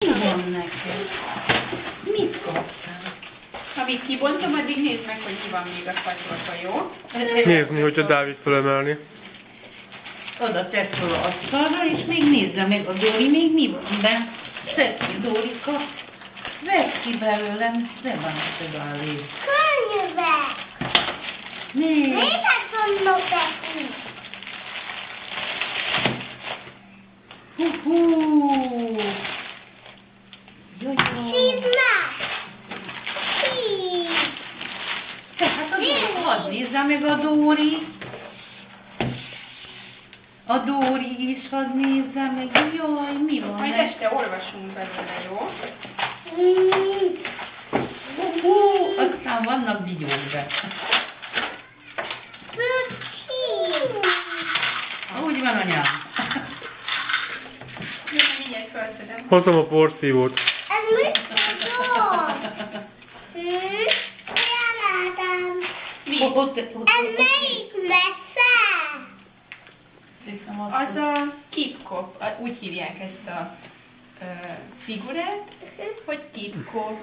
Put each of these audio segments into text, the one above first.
Mi van neked? Mit kaptál? Amíg kibontom, addig nézd meg, hogy mi van még a szatyorban, jó? Nézni, hogyha Dávid felemelni. Oda tett fel az asztalra, és még nézze meg a Dóri, még mi van benne. Szedd ki, Dórika. Vedd ki belőlem, de van Dávid. Könyvek! Még. Miket tudnak neki? Hú. Jaj, Szívnak! Szív! tehát a Dóri, hadd nézze meg a Dóri. A Dóri is hadd nézze meg. Jaj, mi van? Majd neki? este olvasunk belőle, jó? Hú, aztán vannak vigyók be. Böcsi! Úgy van, anyám. Jó, mindjárt felszedem. Hozom a porszívót. Ez mit tudod? Olyan látom. Mi? Ott. Ez melyik messze? Hiszem, Az a Kipkop, úgy hívják ezt a figurát, hogy Kipkop.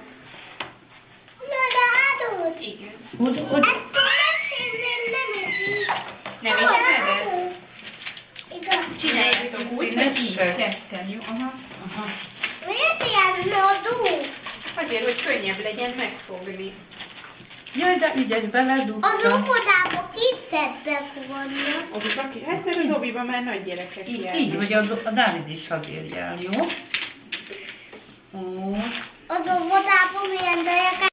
Na, de adod. Igen. Ezt a mesélni nem iszik. Nem ismered? Igaz. Csináljátok úgy, hogy így ketten, jó? Aha. Miért ilyen adó? Azért, hogy könnyebb legyen megfogni. Jaj, de ügyes Az beledugtam. óvodába kisebbek vannak. Obiba ki? Hát mert az obiba már nagy gyerekek járnak. Így, vagy a Dávid is hadd érj el, jó? Ó. Az óvodában milyen gyerekek